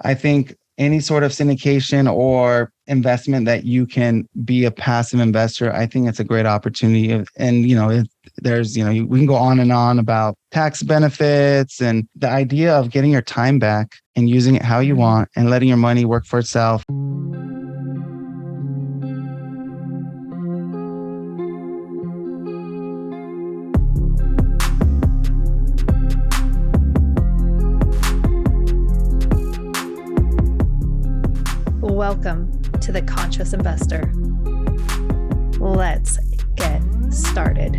I think any sort of syndication or investment that you can be a passive investor, I think it's a great opportunity. And, we can go on and on about tax benefits and the idea of getting your time back and using it how you want and letting your money work for itself. Welcome to The Conscious Investor. Let's get started.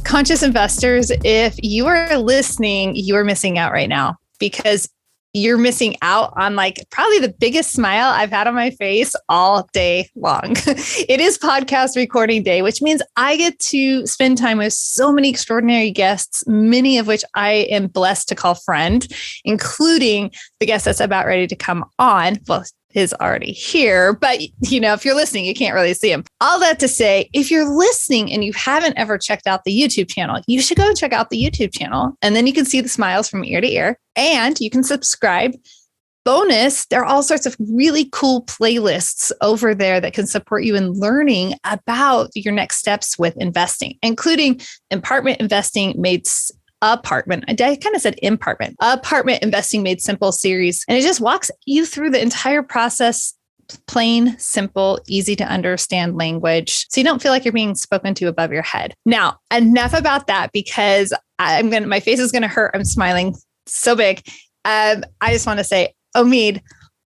Conscious investors, if you are listening, you are missing out right now because you're missing out on probably the biggest smile I've had on my face all day long. It is podcast recording day, which means I get to spend time with so many extraordinary guests, many of which I am blessed to call friend, including the guest that's about ready to come on. Well, is already here, but if you're listening, you can't really see him. All that to say, if you're listening and you haven't ever checked out the YouTube channel, you should go check out the YouTube channel, and then you can see the smiles from ear to ear, and you can subscribe. Bonus, there are all sorts of really cool playlists over there that can support you in learning about your next steps with investing, including apartment investing apartment investing made simple series. And it just walks you through the entire process, plain, simple, easy to understand language. So you don't feel like you're being spoken to above your head. Now, enough about that because my face is going to hurt. I'm smiling so big. I just want to say, Omid,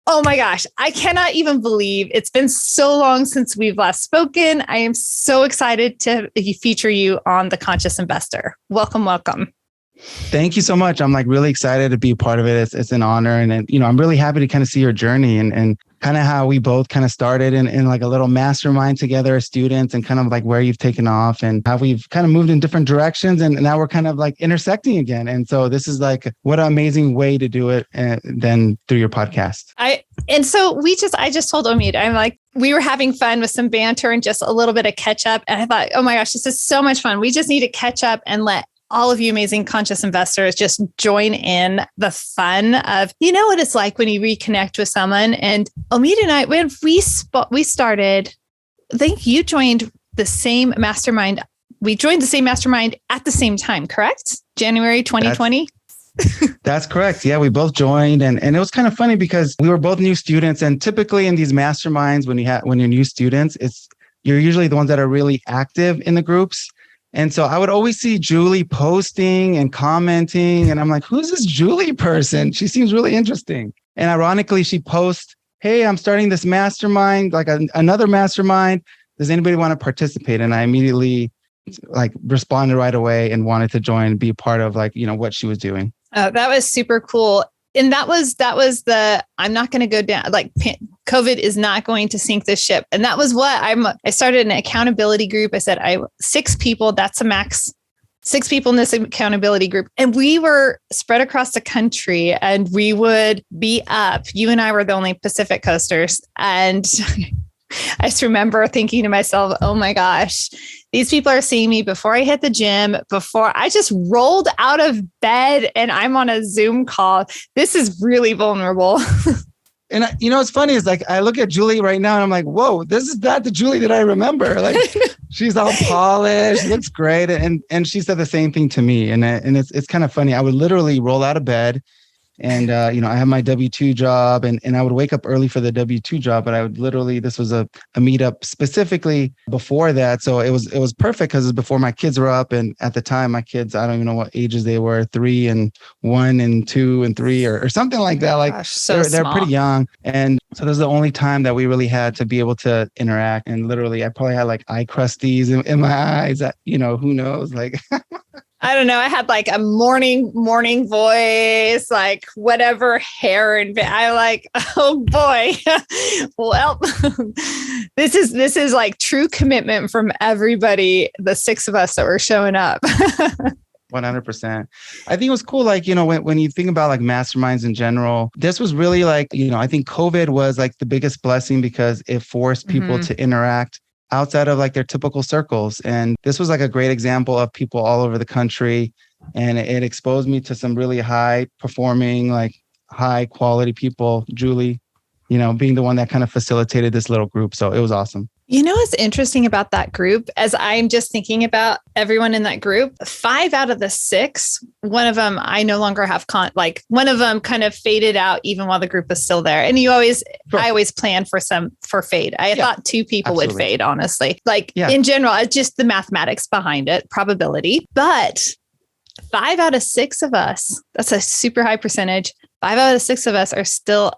oh my gosh, I cannot even believe it's been so long since we've last spoken. I am so excited to feature you on The Conscious Investor. Welcome, welcome. Thank you so much. I'm really excited to be a part of it. It's an honor. And I'm really happy to kind of see your journey and kind of how we both kind of started in a little mastermind together as students and kind of where you've taken off and how we've kind of moved in different directions. And now we're kind of intersecting again. And so this is what an amazing way to do it than through your podcast. I just told Omid, we were having fun with some banter and just a little bit of catch up. And I thought, oh my gosh, this is so much fun. We just need to catch up and let all of you amazing conscious investors just join in the fun of, what it's like when you reconnect with someone. And Omid and I, when we started, I think you joined the same mastermind. We joined the same mastermind at the same time, correct? January 2020? That's correct. Yeah, we both joined. And it was kind of funny because we were both new students. And typically in these masterminds, when you're new students, you're usually the ones that are really active in the groups. And so I would always see Julie posting and commenting. And I'm like, who's this Julie person? She seems really interesting. And ironically, she posts, hey, I'm starting this mastermind, another mastermind. Does anybody want to participate? And I immediately responded right away and wanted to join, be a part of what she was doing. Oh, that was super cool. And that was I'm not going to go down, COVID is not going to sink this ship. And that was what I started an accountability group. I said, 6 people, that's a max, 6 people in this accountability group. And we were spread across the country and we would be up. You and I were the only Pacific coasters. And I just remember thinking to myself, oh my gosh, these people are seeing me before I hit the gym, before I just rolled out of bed and I'm on a Zoom call. This is really vulnerable. And what's funny is I look at Julie right now and I'm like, whoa, this is not the Julie that I remember. She's all polished, looks great. And she said the same thing to me. And it's kind of funny. I would literally roll out of bed. And, I have my W-2 job and I would wake up early for the W-2 job, but I would literally, this was a meetup specifically before that. So it was perfect because it was before my kids were up. And at the time, my kids, I don't even know what ages they were, 3 and 1 and 2 and 3 or something like that. Gosh, they're pretty young. And so this is the only time that we really had to be able to interact. And literally, I probably had eye crusties in my eyes that, who knows, I don't know. I had a morning voice, whatever hair and I oh boy. Well, this is true commitment from everybody, the 6 of us that were showing up. 100%. I think it was cool. Like, when you think about like masterminds in general, this was really like, I think COVID was like the biggest blessing because it forced people to interact outside of like their typical circles. And this was like a great example of people all over the country. And it exposed me to some really high performing, like high quality people, Julie, being the one that kind of facilitated this little group. So it was awesome. What's interesting about that group, as I'm just thinking about everyone in that group, 5 out of the 6, one of them, I no longer have one of them kind of faded out even while the group is still there. And I always plan for fade. I thought 2 people would fade, honestly. In general, it's just the mathematics behind it, probability. But 5 out of 6 of us, that's a super high percentage. 5 out of 6 of us are still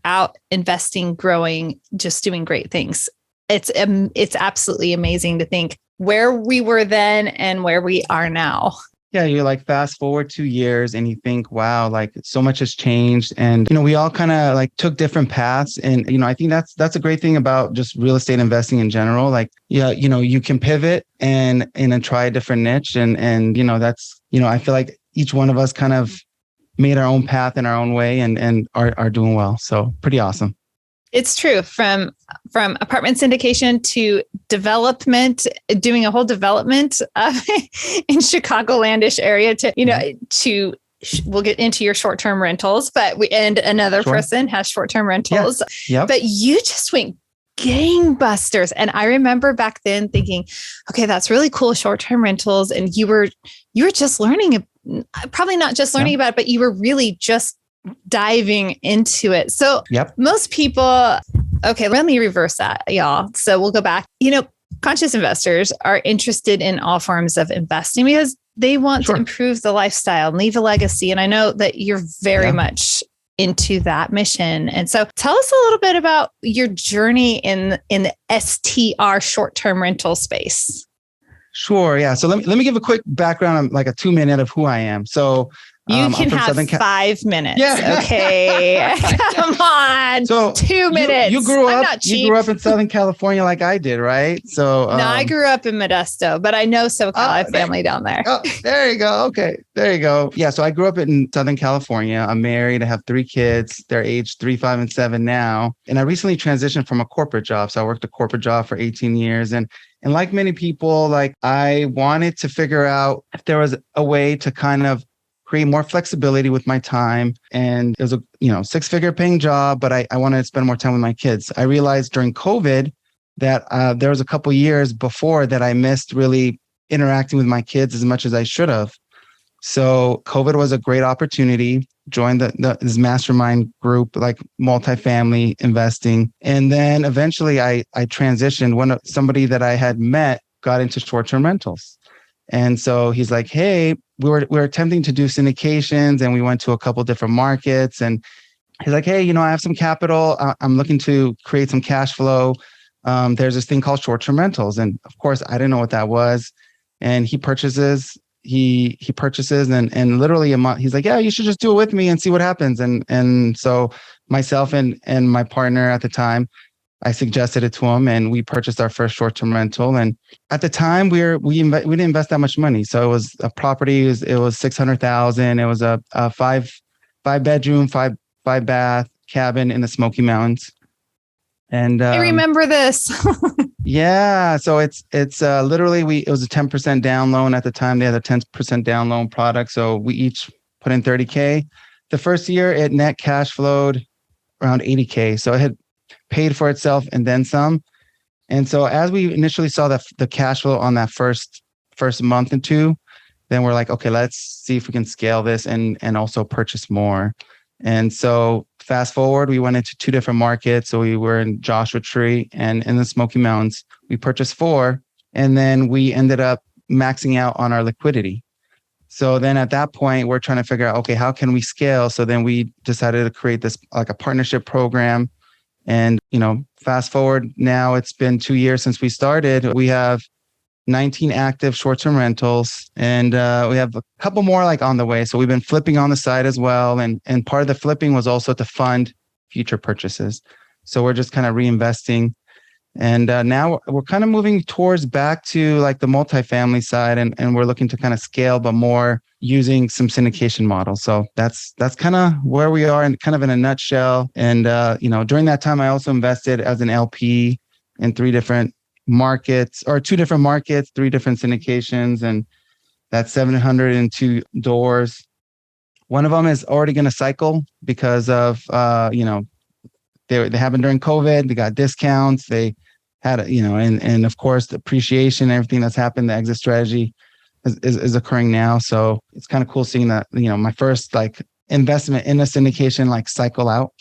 out investing, growing, just doing great things. It's absolutely amazing to think where we were then and where we are now. Yeah, you're like fast forward 2 years and you think, wow, like so much has changed. And, we all kind of like took different paths. And, I think that's a great thing about just real estate investing in general. Like, you can pivot and try a different niche. And that's, I feel like each one of us kind of made our own path in our own way and are doing well. So pretty awesome. It's true. From apartment syndication to development, doing a whole development in Chicagolandish area to we'll get into your short-term rentals, and another person has short-term rentals. Yeah. Yep. But you just went gangbusters. And I remember back then thinking, okay, that's really cool, short-term rentals. And you were just learning, probably not just learning about it, but you were really just diving into it. So most people, okay, let me reverse that, y'all. So we'll go back. Conscious investors are interested in all forms of investing because they want to improve the lifestyle and leave a legacy. And I know that you're very much into that mission. And so tell us a little bit about your journey in the STR short-term rental space. Sure. Yeah. So let me give a quick background, like a 2-minute of who I am. So you can have 5 minutes. Yeah. Okay. Come on. So 2 minutes. You grew up in Southern California like I did, right? So no, I grew up in Modesto, but I know SoCal. I have family down there. Oh, there you go. Okay. There you go. Yeah. So I grew up in Southern California. I'm married. I have 3 kids. They're aged 3, 5, and 7 now. And I recently transitioned from a corporate job. So I worked a corporate job for 18 years. And like many people, like I wanted to figure out if there was a way to kind of create more flexibility with my time. And it was a 6-figure paying job, but I wanted to spend more time with my kids. I realized during COVID that there was a couple years before that I missed really interacting with my kids as much as I should have. So COVID was a great opportunity. Joined this mastermind group, like multifamily investing. And then eventually I transitioned. Somebody that I had met got into short-term rentals. And so he's like, hey, we were attempting to do syndications and we went to a couple different markets. And he's like, hey, I have some capital. I'm looking to create some cash flow. There's this thing called short-term rentals. And of course, I didn't know what that was. And he purchases and literally a month, he's like, yeah, you should just do it with me and see what happens. And so myself and my partner at the time, I suggested it to him and we purchased our first short-term rental. And at the time we didn't invest that much money. So it was a property, it was $600,000. It was a 5-bedroom, 5-bath cabin in the Smoky Mountains. And I remember this. Yeah. So it's literally it was a 10% down loan at the time. They had a 10% down loan product. So we each put in $30K. The first year it net cash flowed around $80K. So it had paid for itself and then some. And so as we initially saw the cash flow on that first month and 2, then we're like, okay, let's see if we can scale this and also purchase more. And so fast forward, we went into 2 different markets. So we were in Joshua Tree and in the Smoky Mountains. We purchased 4, and then we ended up maxing out on our liquidity. So then at that point, we're trying to figure out, okay, how can we scale? So then we decided to create this like a partnership program. And, fast forward now, it's been 2 years since we started. We have 19 active short-term rentals, and we have a couple more like on the way. So we've been flipping on the side as well. And part of the flipping was also to fund future purchases. So we're just kind of reinvesting And now we're kind of moving towards back to like the multifamily side, and we're looking to kind of scale, but more using some syndication models. So that's kind of where we are, and kind of in a nutshell. And during that time, I also invested as an LP in two different markets, 3 different syndications, and that's 702 doors. One of them is already going to cycle because of they happened during COVID. They got discounts. They had and of course the appreciation, everything that's happened. The exit strategy is occurring now. So it's kind of cool seeing that my first like investment in a syndication like cycle out,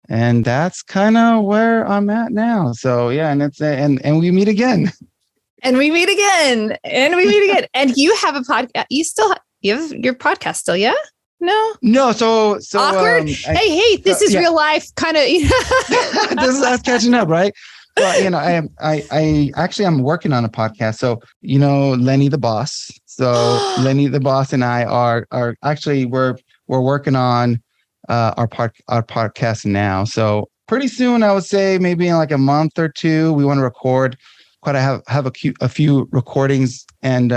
and that's kind of where I'm at now. So yeah, and it's and we meet again. And we meet again. And we meet again. And you have a podcast. You have your podcast still, yeah? No. So awkward. Hey, this is real life, kind of. This is us catching up, right? Well, I actually I'm working on a podcast. So Lenny the boss. So Lenny the boss and I are actually we're working on our podcast now. So pretty soon, I would say maybe in like a month or two, we want to record. I have a few recordings, and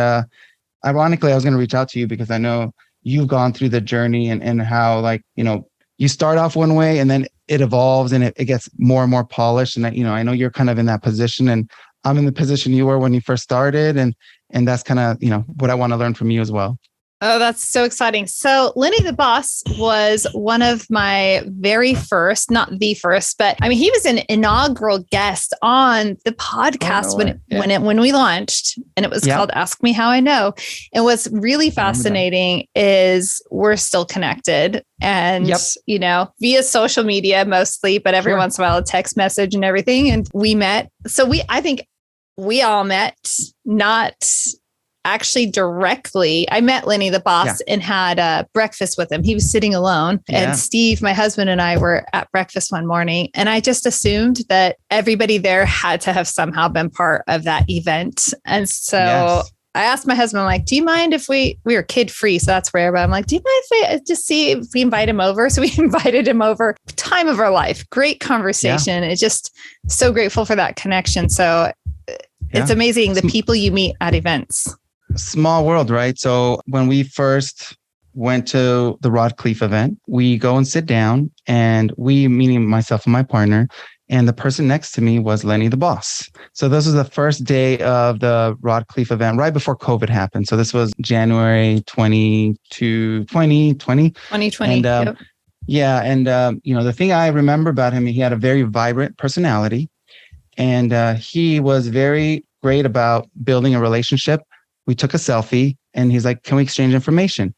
ironically, I was going to reach out to you because I know you've gone through the journey and how you start off one way and then it evolves and it gets more and more polished. And I know you're kind of in that position, and I'm in the position you were when you first started, and that's kind of what I want to learn from you as well. Oh, that's so exciting. So Lenny the Boss was one of my very first, not the first, but I mean, he was an inaugural guest on the podcast when we launched, and it was called Ask Me How I Know. And what's really fascinating is we're still connected, and, via social media mostly, but every once in a while a text message and everything. And we met. So I think we all met, not actually directly. I met Lenny the boss and had breakfast with him. He was sitting alone, and Steve, my husband, and I were at breakfast one morning, and I just assumed that everybody there had to have somehow been part of that event. And so I asked my husband, I'm like, do you mind if we were kid free? So that's rare, but I'm like, do you mind if we just see if we invite him over? So we invited him over. Time of our life. Great conversation. It's just so grateful for that connection. So it's amazing the people you meet at events. Small world, right? So when we first went to the Rod Khleif event, we go and sit down, and meaning myself and my partner, and the person next to me was Lenny the boss. So this was the first day of the Rod Khleif event right before COVID happened. So this was January 2020. And the thing I remember about him, he had a very vibrant personality, and he was very great about building a relationship. We took a selfie, and he's like, can we exchange information?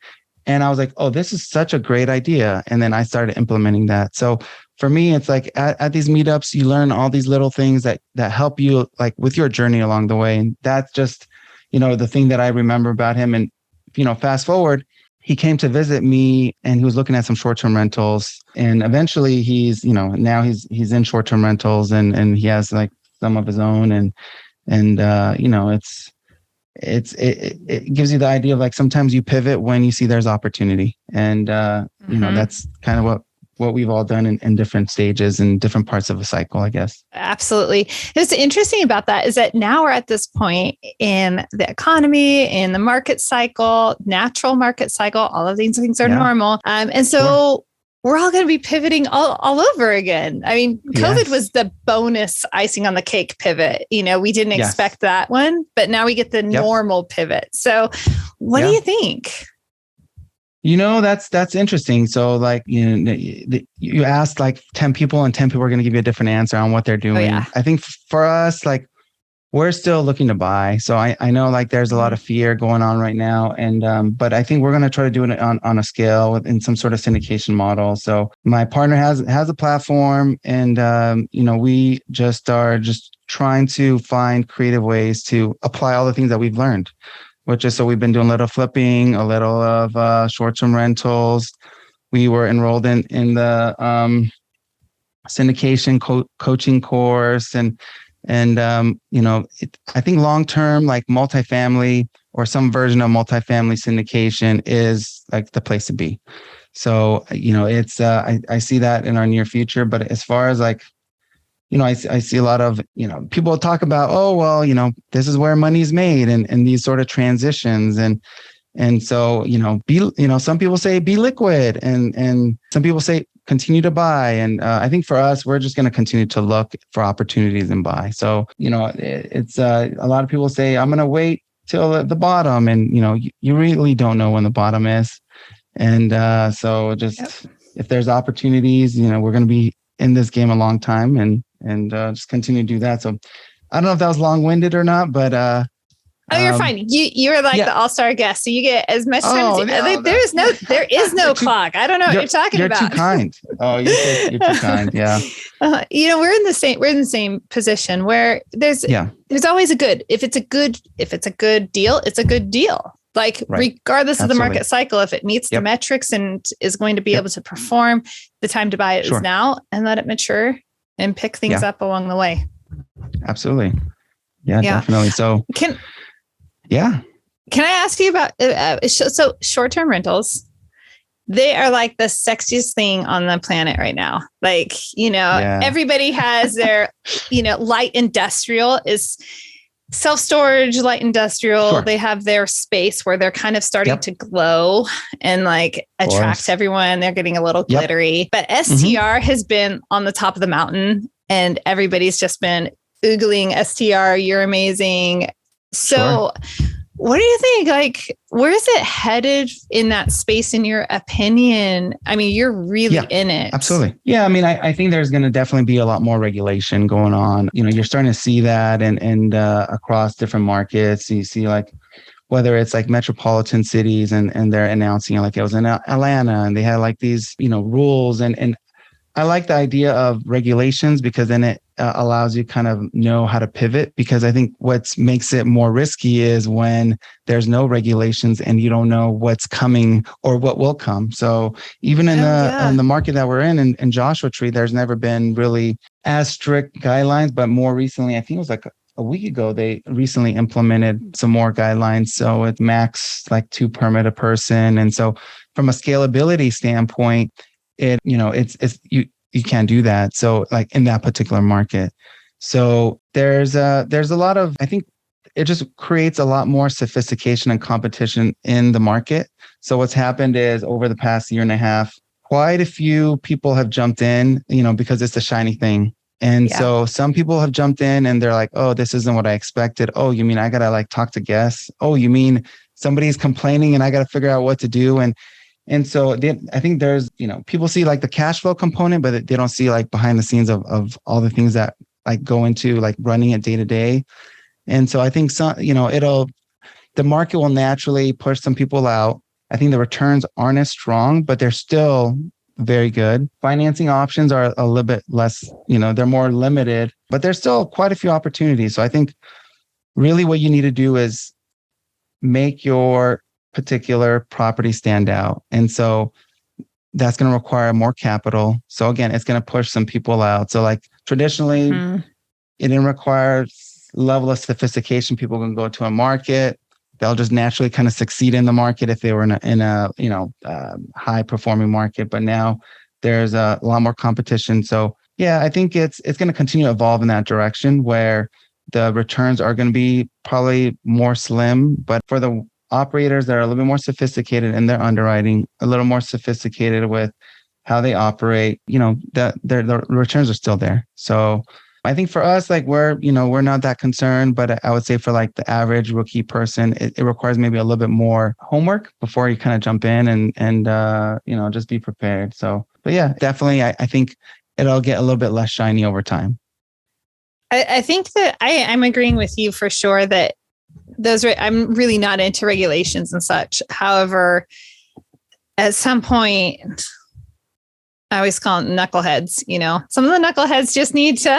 And I was like, oh, this is such a great idea. And then I started implementing that. So for me, it's like at these meetups, you learn all these little things that help you like with your journey along the way. And that's just, the thing that I remember about him. And, fast forward, he came to visit me, and he was looking at some short-term rentals. And eventually now he's in short-term rentals, and he has like some of his own. And it gives you the idea of like sometimes you pivot when you see there's opportunity, and that's kind of what we've all done in different stages and different parts of a cycle, I guess. Absolutely. What's interesting about that is that now we're at this point in the economy, in the market cycle, natural market cycle, all of these things are normal. And so we're all going to be pivoting all over again. I mean, COVID was the bonus icing on the cake pivot. We didn't expect that one, but now we get the normal pivot. So what do you think? That's interesting. So like, you asked like 10 people, and 10 people are going to give you a different answer on what they're doing. I think for us, like, we're still looking to buy. So I know like there's a lot of fear going on right now. And, but I think we're going to try to do it on a scale in some sort of syndication model. So my partner has a platform, and, we just are just trying to find creative ways to apply all the things that we've learned, which is, so we've been doing a little flipping, a little of short-term rentals. We were enrolled in the syndication coaching course, and I think long-term, like multifamily or some version of multifamily syndication is like the place to be. So, it's, I see that in our near future, but as far as like, I see a lot of, people talk about, oh, well, this is where money's made and these sort of transitions. And so, some people say be liquid and some people say continue to buy. And I think for us, we're just going to continue to look for opportunities and buy. So, it's a lot of people say, I'm going to wait till the bottom. And, you really don't know when the bottom is. And so just if there's opportunities, we're going to be in this game a long time and just continue to do that. So I don't know if that was long-winded or not, but oh, you're fine. You're like the all-star guest, so you get as much time. There is no clock. I don't know what you're talking about. You're too kind. Oh, you're too kind. Yeah. We're in the same position where there's always a good. If it's a good deal, it's a good deal. Like regardless of the market cycle, if it meets the metrics and is going to be able to perform, the time to buy it is now, and let it mature and pick things up along the way. Absolutely. Yeah, definitely. So Can I ask you about, so short-term rentals, they are like the sexiest thing on the planet right now. Like, everybody has their, light industrial is self-storage, light industrial. Sure. They have their space where they're kind of starting to glow and like attract everyone. They're getting a little glittery, but STR has been on the top of the mountain and everybody's just been oogling STR. You're amazing. So what do you think? Like, where is it headed in that space, in your opinion? I mean, you're really in it. Absolutely. Yeah. I mean, I think there's going to definitely be a lot more regulation going on. You're starting to see that and across different markets. You see like, whether it's like metropolitan cities and they're announcing like it was in Atlanta and they had like these, rules and I like the idea of regulations because then it allows you kind of know how to pivot, because I think what makes it more risky is when there's no regulations and you don't know what's coming or what will come. So even in the market that we're in Joshua Tree, there's never been really as strict guidelines, but more recently, I think it was like a week ago, they recently implemented some more guidelines. So it's max like 2 permit a person. And so from a scalability standpoint, you can't do that. So like in that particular market. So there's a lot of, I think it just creates a lot more sophistication and competition in the market. So what's happened is over the past year and a half, quite a few people have jumped in, because it's a shiny thing. And so some people have jumped in and they're like, oh, this isn't what I expected. Oh, you mean I got to like talk to guests? Oh, you mean somebody's complaining and I got to figure out what to do? And so I think there's, people see like the cash flow component, but they don't see like behind the scenes of all the things that like go into like running it day to day. And so I think the market will naturally push some people out. I think the returns aren't as strong, but they're still very good. Financing options are a little bit less, they're more limited, but there's still quite a few opportunities. So I think really what you need to do is make your particular property stand out. And so that's going to require more capital. So again, it's going to push some people out. So like traditionally, it didn't require level of sophistication. People can go to a market. They'll just naturally kind of succeed in the market if they were in a high performing market. But now there's a lot more competition. So yeah, I think it's going to continue to evolve in that direction where the returns are going to be probably more slim, but for the operators that are a little bit more sophisticated in their underwriting, a little more sophisticated with how they operate, that the returns are still there. So I think for us, like we're not that concerned, but I would say for like the average rookie person, it requires maybe a little bit more homework before you kind of jump in and just be prepared. So, but yeah, definitely. I think it'll get a little bit less shiny over time. I think that I'm agreeing with you for sure that I'm really not into regulations and such. However, at some point, I always call them knuckleheads, some of the knuckleheads just need to,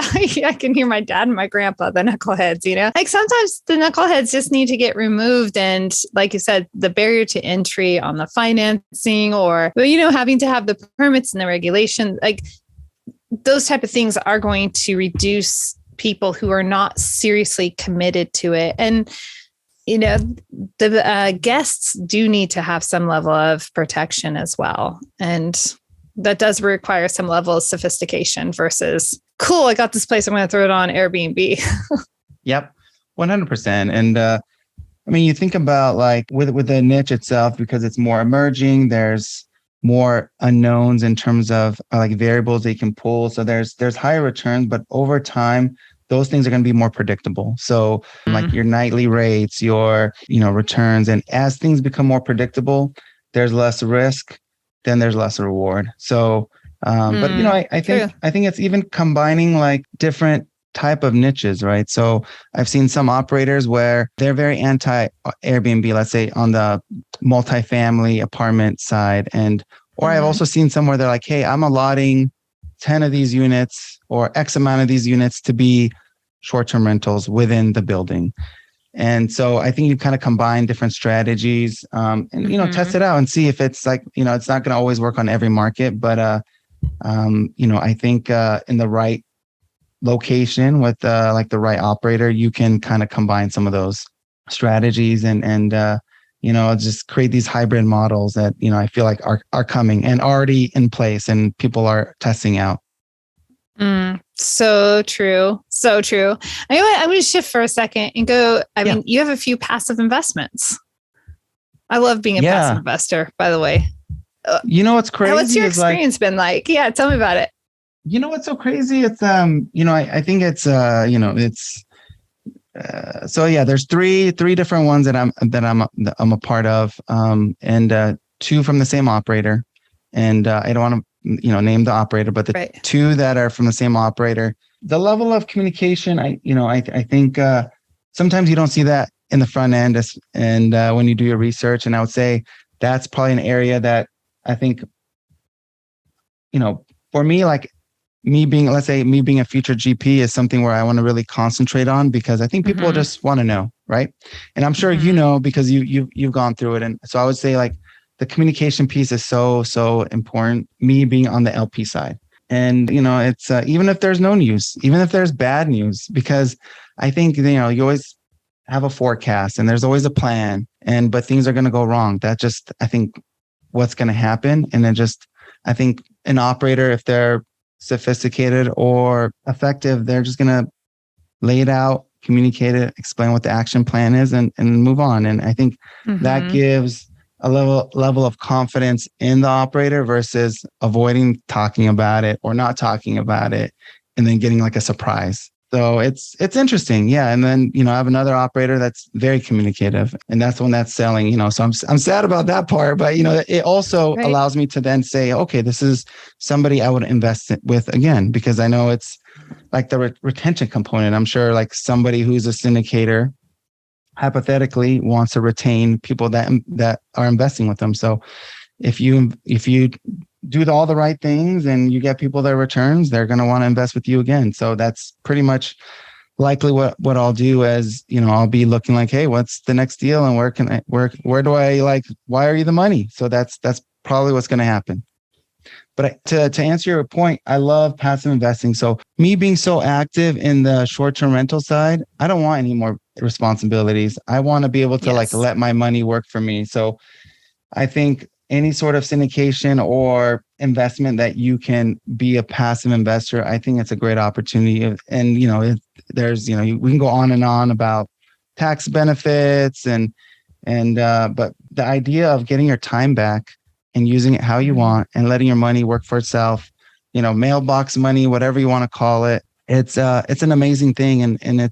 I can hear my dad and my grandpa, the knuckleheads, like sometimes the knuckleheads just need to get removed. And like you said, the barrier to entry on the financing or, having to have the permits and the regulations, like those type of things are going to reduce people who are not seriously committed to it. And the guests do need to have some level of protection as well. And that does require some level of sophistication versus cool, I got this place. I'm going to throw it on Airbnb. Yep, 100%. And I mean, you think about like with the niche itself, because it's more emerging, there's more unknowns in terms of like variables they can pull. So there's higher returns, but over time, those things are going to be more predictable. So like your nightly rates, your, returns. And as things become more predictable, there's less risk, then there's less reward. So, but I think it's even combining like different type of niches, right? So I've seen some operators where they're very anti Airbnb, let's say on the multifamily apartment side. Or I've also seen some where they're like, hey, I'm allotting 10 of these units or X amount of these units to be short-term rentals within the building. And so I think you kind of combine different strategies and, test it out and see if it's like, it's not going to always work on every market, but, I think in the right location with like the right operator, you can kind of combine some of those strategies and just create these hybrid models that, I feel like are coming and already in place and people are testing out. So true. So true. Anyway, I'm going to shift for a second and go. I mean, you have a few passive investments. I love being a passive investor, by the way. What's crazy? What's your experience been like? Yeah. Tell me about it. You know what's so crazy? It's I think it's so yeah. There's three different ones that I'm a part of, and two from the same operator, and I don't want to name the operator, but the two that are from the same operator. The level of communication, I think sometimes you don't see that in the front end, and when you do your research, and I would say that's probably an area that I think for me, like. Me being a future GP is something where I want to really concentrate on, because I think people just want to know, right? And I'm sure because you've gone through it, and so I would say like the communication piece is so important. Me being on the LP side, and it's even if there's no news, even if there's bad news, because I think you always have a forecast and there's always a plan, but things are going to go wrong. That just I think what's going to happen, and then I think an operator, if they're sophisticated or effective, they're just going to lay it out, communicate it, explain what the action plan is, and move on. And I think that gives a level of confidence in the operator versus avoiding talking about it or not talking about it and then getting like a surprise. So it's interesting. Yeah. And then, I have another operator that's very communicative, and that's the one that's selling, so I'm sad about that part, but it also allows me to then say, okay, this is somebody I would invest with again, because I know it's like the retention component. I'm sure like somebody who's a syndicator hypothetically wants to retain people that are investing with them. So if you do all the right things and you get people their returns, they're going to want to invest with you again. So that's pretty much likely what I'll do. As I'll be looking like, hey, what's the next deal, and where do I like wire you the money? So that's probably what's going to happen. But to answer your point, I love passive investing. So me being so active in the short-term rental side, I don't want any more responsibilities. I want to be able to like let my money work for me. So I think any sort of syndication or investment that you can be a passive investor, I think it's a great opportunity. And, there's, we can go on and on about tax benefits but the idea of getting your time back and using it how you want and letting your money work for itself, mailbox money, whatever you want to call it. It's an amazing thing. And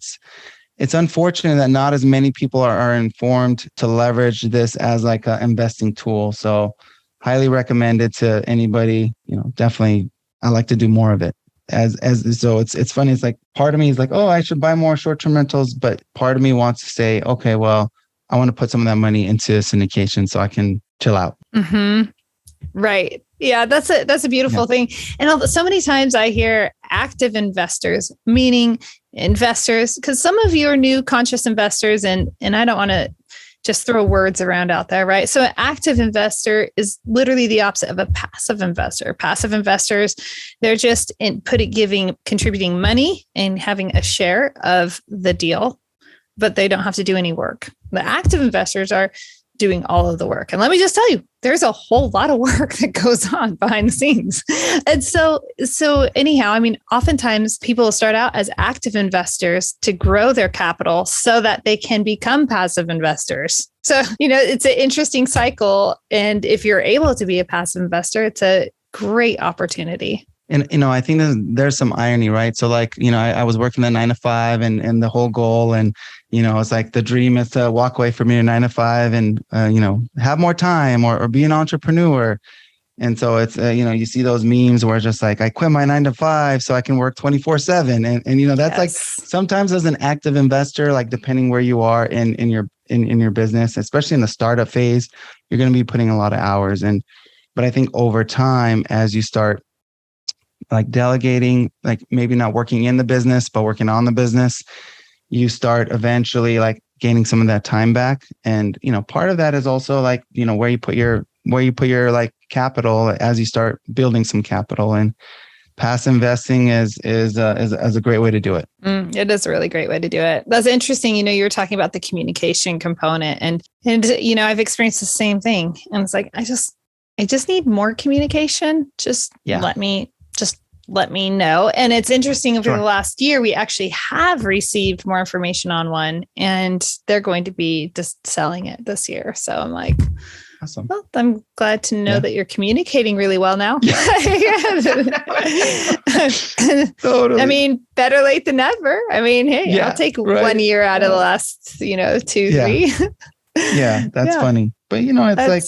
it's unfortunate that not as many people are informed to leverage this as like an investing tool. So highly recommend it to anybody. Definitely I like to do more of it. So it's funny. It's like part of me is like, oh, I should buy more short-term rentals, but part of me wants to say, okay, well, I want to put some of that money into syndication so I can chill out. Right. Yeah, that's a beautiful thing. And so many times I hear active investors, meaning investors, because some of you are new conscious investors, and I don't want to just throw words around out there, right? So an active investor is literally the opposite of a passive investor. Passive investors, they're just contributing money and having a share of the deal, but they don't have to do any work. The active investors are doing all of the work. And let me just tell you, there's a whole lot of work that goes on behind the scenes. And so anyhow, I mean, oftentimes people start out as active investors to grow their capital so that they can become passive investors. So, it's an interesting cycle. And if you're able to be a passive investor, it's a great opportunity. And, I think there's some irony, right? So like, I was working the 9 to 5 and the whole goal. And, it's like the dream is to walk away from your 9 to 5 and, have more time or be an entrepreneur. And so it's, you see those memes where it's just like, I quit my 9 to 5 so I can work 24/7. And that's like sometimes as an active investor, like depending where you are in your business, especially in the startup phase, you're going to be putting a lot of hours. But I think over time, as you start like delegating, like maybe not working in the business, but working on the business, you start eventually like gaining some of that time back. And, part of that is also like, where you put your like capital as you start building some capital, and passive investing is a great way to do it. It is a really great way to do it. That's interesting. You were talking about the communication component and, I've experienced the same thing. And it's like, I just need more communication. Let me know. And it's interesting over the last year, we actually have received more information on one, and they're going to be just selling it this year. So I'm like, awesome. Well, I'm glad to know that you're communicating really well now. Totally. I mean, better late than never. I mean, hey, I'll take 1 year out of the last, 2, 3. Yeah, that's funny. But it's like,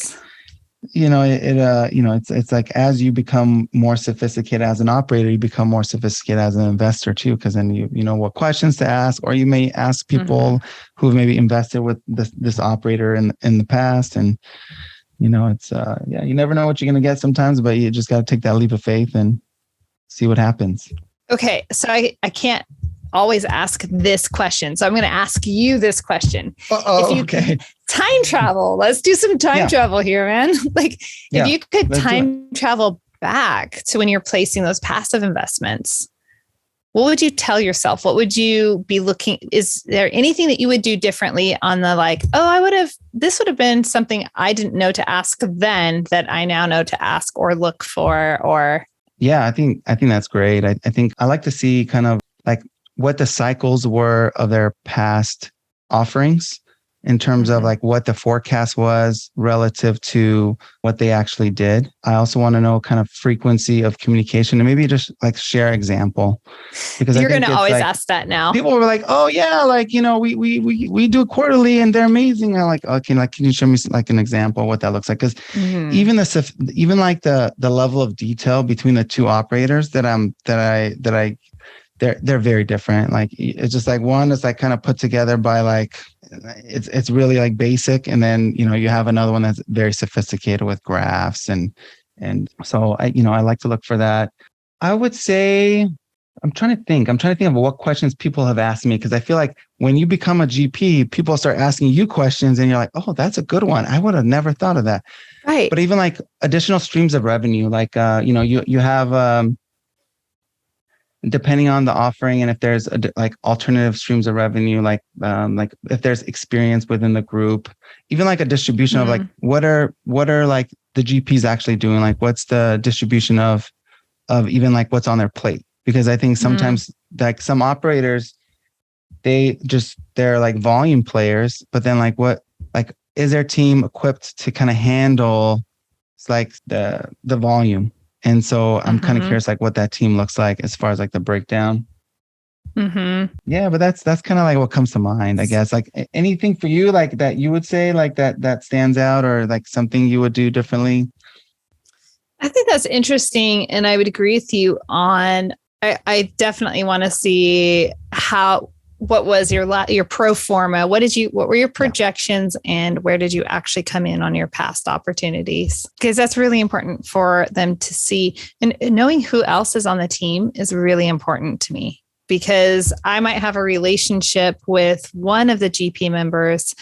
it's like as you become more sophisticated as an operator, you become more sophisticated as an investor too, because then you know what questions to ask, or you may ask people who maybe invested with this operator in the past, and it's you never know what you're going to get sometimes, but you just got to take that leap of faith and see what happens. Okay, so I can't always ask this question, so I'm going to ask you this question. Okay. Time travel. Let's do some time travel here, man. Like if you could time travel back to when you're placing those passive investments, what would you tell yourself? What would you be looking? Is there anything that you would do differently on the like, this would have been something I didn't know to ask then that I now know to ask or look for, or? Yeah, I think that's great. I think I like to see kind of like what the cycles were of their past offerings in terms of like what the forecast was relative to what they actually did. I also want to know kind of frequency of communication, and maybe just like share example, because you're going to always ask that now. People were like, "Oh yeah, like we do quarterly and they're amazing." I'm like, "Okay, like can you show me like an example of what that looks like?" Because even like the level of detail between the two operators they're very different. Like it's just like one is like kind of put together by like it's really like basic, and then you have another one that's very sophisticated with graphs and so I like to look for that. I would say I'm trying to think of what questions people have asked me, because I feel like when you become a GP, people start asking you questions and you're like, oh, that's a good one. I would have never thought of that. Right. But even like additional streams of revenue, like you have depending on the offering, and if there's like alternative streams of revenue, like if there's experience within the group, even like a distribution of like what are like the GPs actually doing, like what's the distribution of even like what's on their plate. Because I think sometimes like some operators, they're like volume players, but then like what, like is their team equipped to kind of handle like the volume? And so I'm kind of curious, like what that team looks like as far as like the breakdown. Yeah, but that's kind of like what comes to mind, I guess. Like anything for you, like that you would say like that stands out, or like something you would do differently? I think that's interesting. And I would agree with you on, I definitely want to see what was your pro forma? What were your projections, and where did you actually come in on your past opportunities? Because that's really important for them to see. And knowing who else is on the team is really important to me, because I might have a relationship with one of the GP members,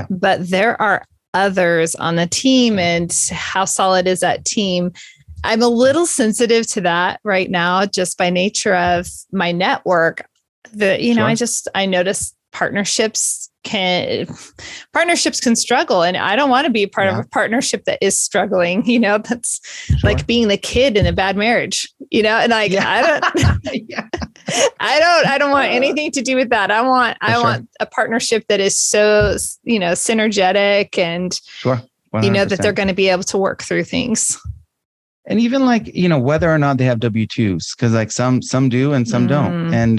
but there are others on the team, and how solid is that team? I'm a little sensitive to that right now, just by nature of my network. I notice partnerships partnerships can struggle. And I don't want to be part of a partnership that is struggling, that's like being the kid in a bad marriage, and like, I don't want anything to do with that. I want a partnership that is so, synergetic and, that they're going to be able to work through things. And even like, whether or not they have W-2s, because like some do and some don't. And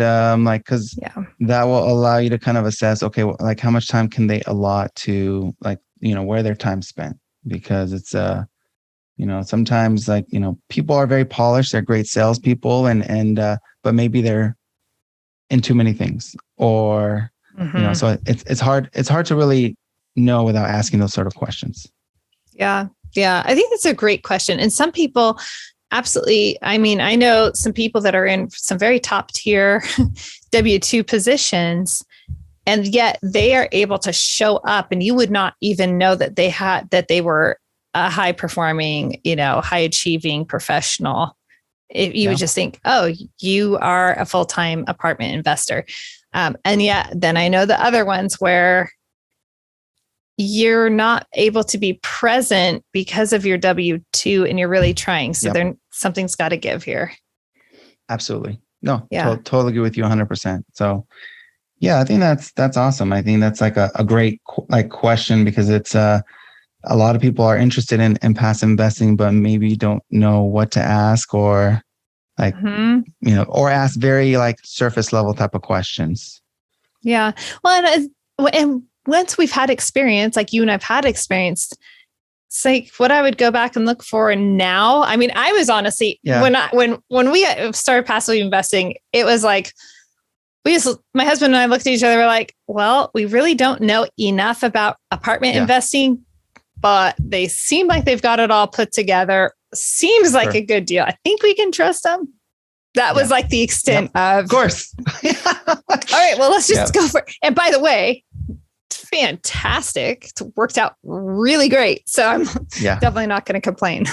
because that will allow you to kind of assess, okay, like how much time can they allot to like, where their time's spent, because it's, sometimes like, people are very polished. They're great salespeople but maybe they're in too many things or, so it's hard to really know without asking those sort of questions. Yeah. Yeah, I think that's a great question. And some people absolutely, I mean, I know some people that are in some very top tier W-2 positions, and yet they are able to show up and you would not even know that they were a high performing, high achieving professional. If you would just think, oh, you are a full-time apartment investor. And yet then I know the other ones where you're not able to be present because of your W-2 and you're really trying. So something's got to give here. Absolutely. No, totally agree with you 100%. So I think that's awesome. I think that's like a great question, because it's a lot of people are interested in passive investing, but maybe don't know what to ask or like, or ask very like surface level type of questions. Yeah. Well, and once we've had experience, like you and I've had experience, it's like what I would go back and look for now. I mean, I was honestly, when we started passively investing, it was like, my husband and I looked at each other, we're like, well, we really don't know enough about apartment investing, but they seem like they've got it all put together. Seems like a good deal. I think we can trust them. That was like the extent of course. All right, well, let's just go for it. And by the way, fantastic. It's worked out really great. So I'm definitely not going to complain.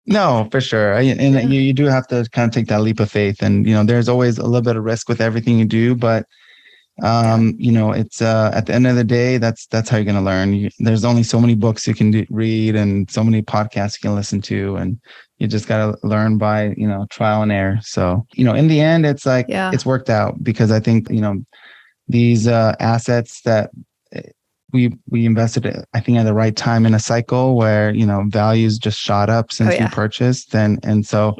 No, for sure. And you do have to kind of take that leap of faith. And, there's always a little bit of risk with everything you do. But, it's at the end of the day, that's how you're going to learn. There's only so many books you can read and so many podcasts you can listen to. And you just got to learn by, trial and error. So, in the end, it's like it's worked out, because I think, these assets that we invested, I think, at the right time in a cycle where, values just shot up since we purchased. And so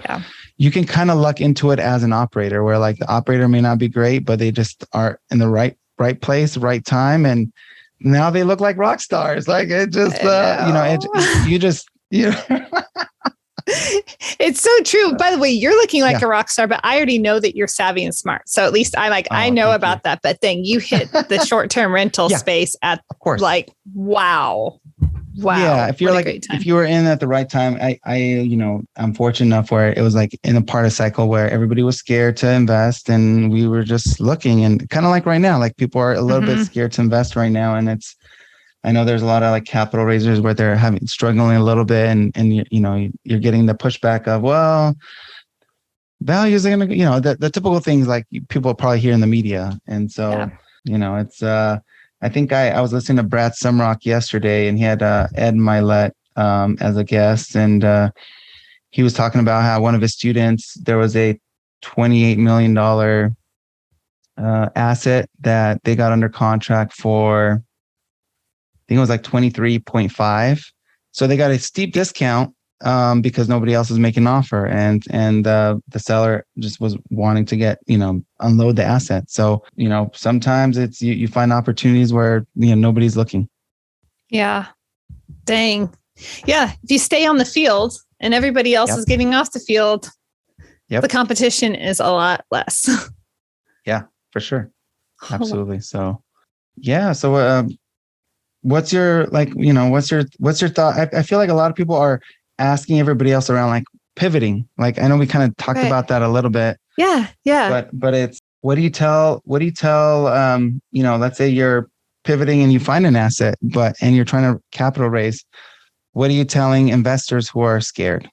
you can kind of luck into it as an operator, where like the operator may not be great, but they just are in the right place, right time. And now they look like rock stars. Like it just, It's so true. By the way, you're looking like a rock star, but I already know that you're savvy and smart. So at least I know about that. But then you hit the short-term rental space at, of course, like, wow. Yeah. If you were in at the right time, I'm fortunate enough where it was like in a part of cycle where everybody was scared to invest and we were just looking, and kind of like right now, like people are a little bit scared to invest right now. And I know there's a lot of like capital raisers where they're struggling a little bit, and you're getting the pushback of, well, values are going to, the typical things like people probably hear in the media. And so, it's, I think I was listening to Brad Sumrock yesterday, and he had Ed Milet as a guest, and he was talking about how one of his students, there was a $28 million asset that they got under contract for, I think it was like 23.5. So they got a steep discount because nobody else was making an offer, and the seller just was wanting to get, unload the asset. So, sometimes it's you find opportunities where, nobody's looking. Yeah. Dang. Yeah. If you stay on the field and everybody else is getting off the field, the competition is a lot less. Yeah, for sure. Absolutely. So, So, what's your thought? I feel like a lot of people are asking everybody else around, like pivoting. Like, I know we kind of talked about that a little bit. Yeah. But it's, what do you tell, let's say you're pivoting and you find an asset, and you're trying to capital raise. What are you telling investors who are scared?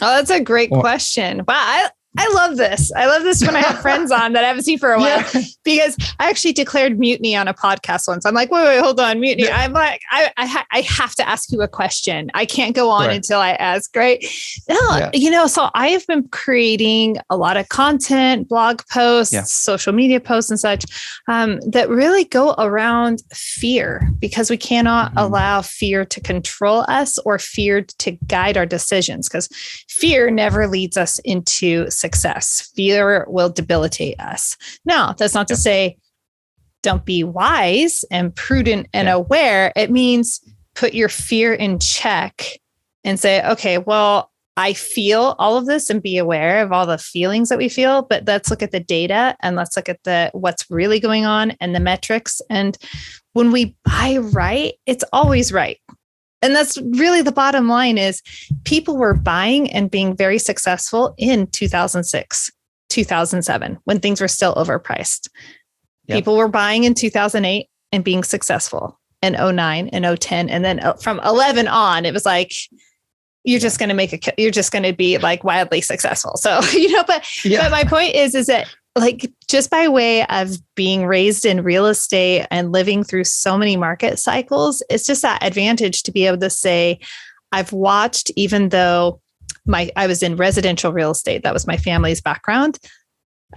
Oh, that's a great question. Wow. I love this. I love this when I have friends on that I haven't seen for a while, because I actually declared mutiny on a podcast once. I'm like, wait, hold on, mutiny. I'm like, I have to ask you a question. I can't go on until I ask, right? No, so I have been creating a lot of content, blog posts, social media posts and such, that really go around fear, because we cannot allow fear to control us or fear to guide our decisions, because fear never leads us into success. Fear will debilitate us. Now, that's not to say don't be wise and prudent and aware. It means put your fear in check and say, okay, well, I feel all of this, and be aware of all the feelings that we feel, but let's look at the data and let's look at what's really going on and the metrics. And when we buy right, it's always right. And that's really the bottom line, is people were buying and being very successful in 2006, 2007, when things were still overpriced. Yep. People were buying in 2008 and being successful in 09 and 010. And then from 11 on, it was like, you're just going to you're just going to be like wildly successful. So, but my point is that, like, just by way of being raised in real estate and living through so many market cycles, it's just that advantage to be able to say, I've watched, even though I was in residential real estate, that was my family's background.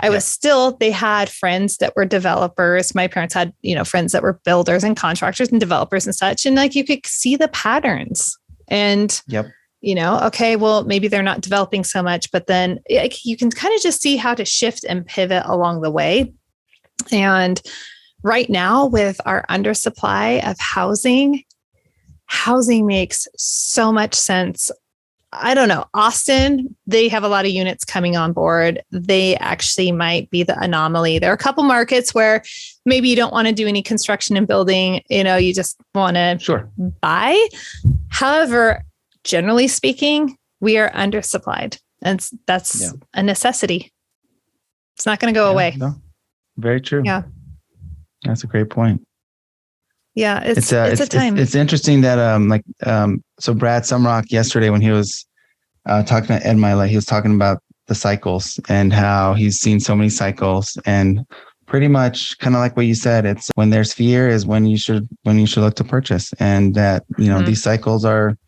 I was still, they had friends that were developers. My parents had, friends that were builders and contractors and developers and such. And like, you could see the patterns and, okay, well, maybe they're not developing so much, but then you can kind of just see how to shift and pivot along the way. And right now, with our undersupply of housing makes so much sense. I don't know. Austin, they have a lot of units coming on board. They actually might be the anomaly. There are a couple markets where maybe you don't want to do any construction and building, you just want to buy. However, generally speaking, we are undersupplied, and that's a necessity. It's not going to go away. No, very true. Yeah. That's a great point. Yeah. It's a time. It's interesting that, so Brad Sumrock yesterday, when he was talking to Ed Milet, he was talking about the cycles and how he's seen so many cycles, and pretty much kind of like what you said, it's when there's fear is when you should look to purchase, and that, these cycles are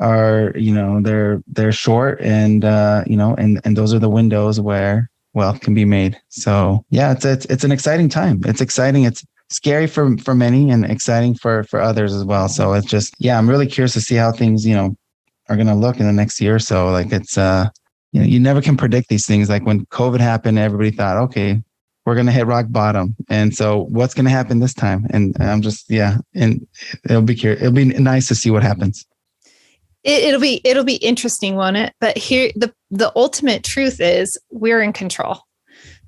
they're short, and and those are the windows where wealth can be made. So it's an exciting time. It's exciting. It's scary for many, and exciting for others as well. So it's just, I'm really curious to see how things, are going to look in the next year or so. Like, it's, you never can predict these things. Like when COVID happened, everybody thought, okay, we're going to hit rock bottom. And so what's going to happen this time? And I'm just, and it'll be curious. It'll be nice to see what happens. It'll be interesting, won't it? But here, the ultimate truth is we're in control,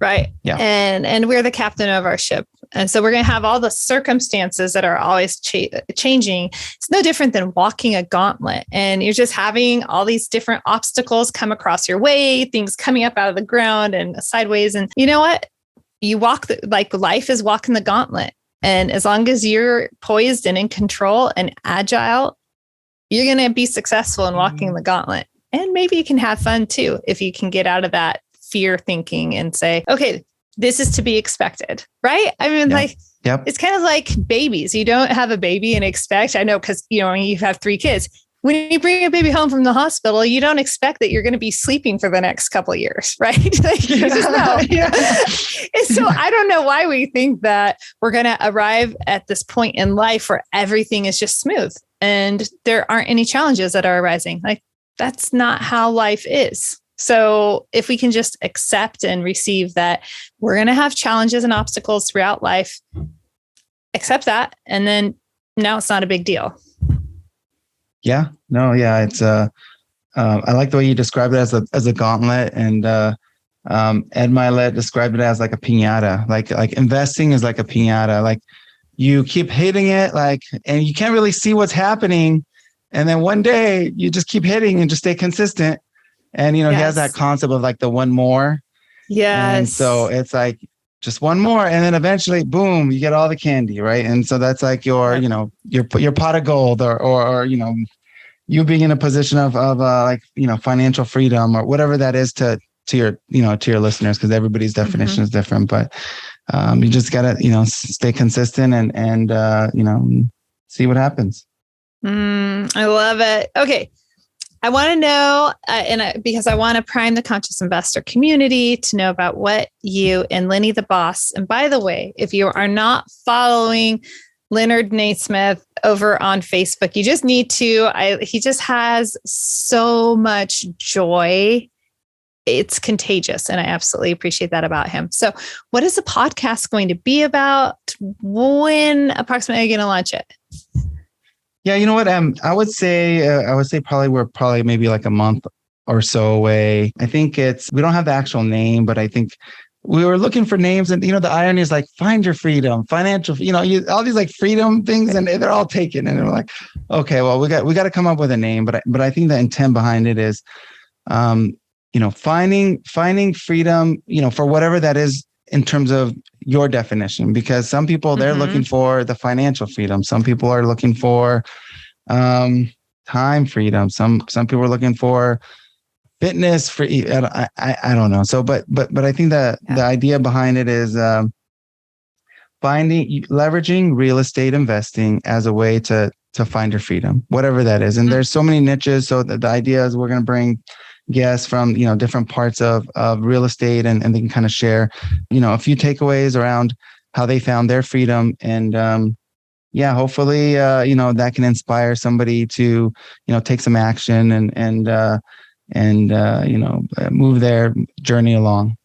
right? Yeah. And we're the captain of our ship. And so we're going to have all the circumstances that are always changing. It's no different than walking a gauntlet, and you're just having all these different obstacles come across your way, things coming up out of the ground and sideways. And you know what? You walk like life is walking the gauntlet. And as long as you're poised and in control and agile, you're going to be successful in walking the gauntlet. And maybe you can have fun too, if you can get out of that fear thinking and say, okay, this is to be expected, right? I mean, it's kind of like babies. You don't have a baby and expect, I know, because, you have 3 kids. When you bring a baby home from the hospital, you don't expect that you're going to be sleeping for the next couple of years, right? You just know. And so I don't know why we think that we're going to arrive at this point in life where everything is just smooth and there aren't any challenges that are arising. Like, that's not how life is. So if we can just accept and receive that we're going to have challenges and obstacles throughout life, accept that. And then now it's not a big deal. Yeah, no. Yeah. It's, I like the way you described it as a gauntlet, and, Ed Milet described it as like a piñata, like investing is like a piñata. Like, you keep hitting it, and you can't really see what's happening. And then one day you just keep hitting and just stay consistent. And, he has that concept of like the one more. Yes. And so it's like just one more. And then eventually, boom, you get all the candy. Right. And so that's like your pot of gold, or you being in a position of financial freedom, or whatever that is to to your listeners, because everybody's definition is different. But you just gotta, stay consistent and see what happens. I love it. Okay. I want to know, because I want to prime the conscious investor community to know about what you and Lenny the boss. And by the way, if you are not following Leonard Naismith over on Facebook, you just need to. He just has so much joy. It's contagious. And I absolutely appreciate that about him. So what is the podcast going to be about? When approximately are you going to launch it? Yeah, you know what? I would say we're maybe like a month or so away. I think we don't have the actual name, but I think we were looking for names, and the irony is like find your freedom, financial, all these like freedom things, and they're all taken. And we're like, okay, well we got to come up with a name, but I think the intent behind it is, finding freedom, for whatever that is in terms of your definition, because some people they're looking for the financial freedom. Some people are looking for time freedom. Some people are looking for fitness free. I don't know. So, but I think that the idea behind it is leveraging real estate investing as a way to find your freedom, whatever that is. And there's so many niches. So the idea is we're going to bring guests from different parts of real estate, and they can kind of share a few takeaways around how they found their freedom, and hopefully that can inspire somebody to take some action and move their journey along.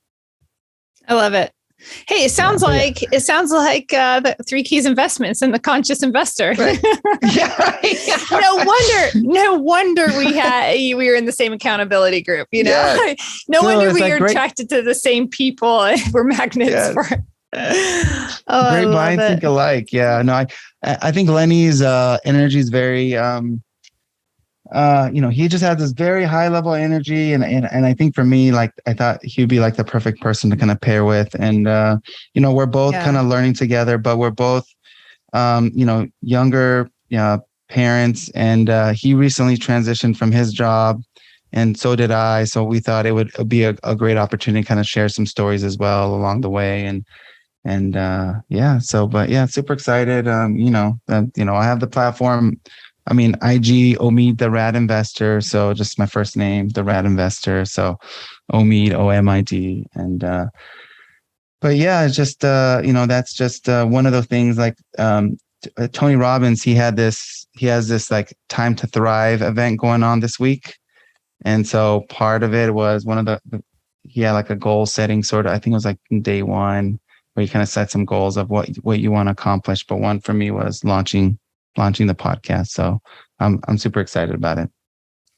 I love it. Hey, it sounds like the 3 Keys investments and the conscious investor. Right. No wonder we were in the same accountability group. No wonder we were attracted to the same people and we're magnets for it. Great minds think alike. Yeah, no, I think Lenny's energy is very he just has this very high level energy, and I think for me, like, I thought he'd be like the perfect person to kind of pair with. And we're both kind of learning together, but we're both younger parents, and he recently transitioned from his job, and so did I. So we thought it would be a great opportunity to kind of share some stories as well along the way. Super excited. I have the platform. I mean, IG, Omid, the Rad Investor. So just my first name, the Rad Investor. So Omid, OMID. And, but yeah, it's just, that's just one of those things like Tony Robbins, he has this like Time to Thrive event going on this week. And so part of it was he had like a goal setting sort of, I think it was like day one, where you kind of set some goals of what you want to accomplish. But one for me was launching the podcast. So I'm super excited about it.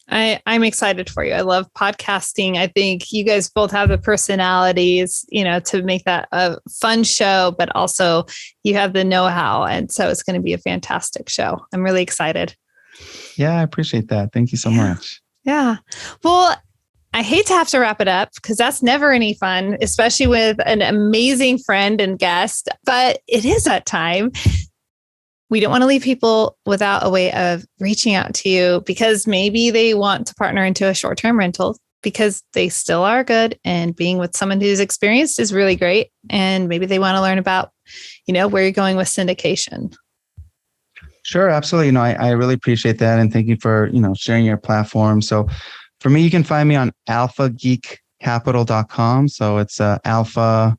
I'm excited for you. I love podcasting. I think you guys both have the personalities, to make that a fun show, but also you have the know-how. And so it's going to be a fantastic show. I'm really excited. Yeah, I appreciate that. Thank you so much. Yeah. Well, I hate to have to wrap it up because that's never any fun, especially with an amazing friend and guest, but it is that time. We don't want to leave people without a way of reaching out to you because maybe they want to partner into a short-term rental because they still are good, and being with someone who's experienced is really great. And maybe they want to learn about, where you're going with syndication. Sure. Absolutely. I really appreciate that. And thank you for, sharing your platform. So for me, you can find me on alphageekcapital.com. So it's Alpha,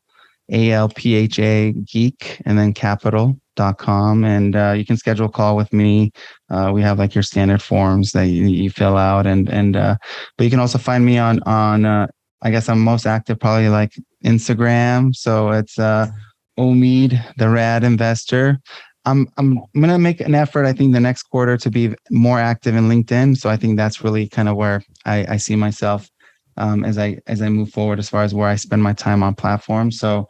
ALPHA Geek, and then capital.com. And you can schedule a call with me. We have like your standard forms that you fill out, but you can also find me on I guess I'm most active probably like Instagram. So it's Omid the Rad Investor. I'm gonna make an effort, I think, the next quarter to be more active in LinkedIn. So I think that's really kind of where I see myself as I move forward as far as where I spend my time on platforms. So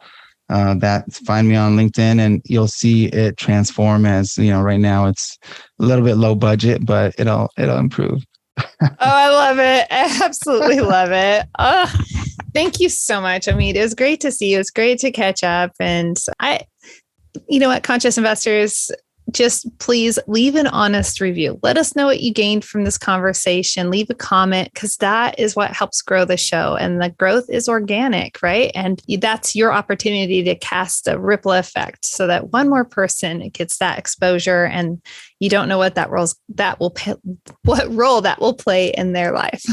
find me on LinkedIn, and you'll see it transform. As right now it's a little bit low budget, but it'll improve. Oh, I love it. I absolutely love it. Oh, thank you so much. It was great to see you. It's great to catch up. And conscious investors, just please leave an honest review. Let us know what you gained from this conversation. Leave a comment, because that is what helps grow the show. And the growth is organic, right? And that's your opportunity to cast a ripple effect so that one more person gets that exposure, and you don't know what what role that will play in their life.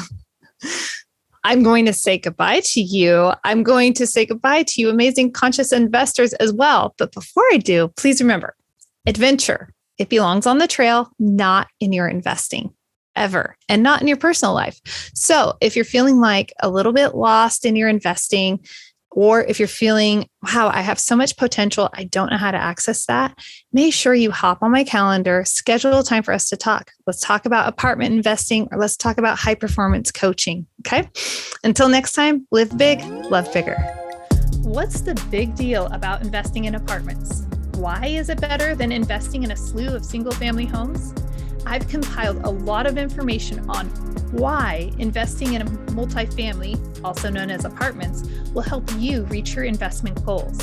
I'm going to say goodbye to you. I'm going to say goodbye to you, amazing conscious investors, as well. But before I do, please remember, adventure, it belongs on the trail, not in your investing ever, and not in your personal life. So if you're feeling like a little bit lost in your investing, or if you're feeling, wow, I have so much potential, I don't know how to access that, make sure you hop on my calendar, schedule a time for us to talk. Let's talk about apartment investing, or let's talk about high performance coaching. Okay. Until next time, live big, love bigger. What's the big deal about investing in apartments? Why is it better than investing in a slew of single family homes? I've compiled a lot of information on why investing in a multifamily, also known as apartments, will help you reach your investment goals.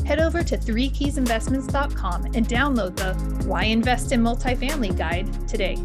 Head over to 3keysinvestments.com and download the Why Invest in Multifamily guide today.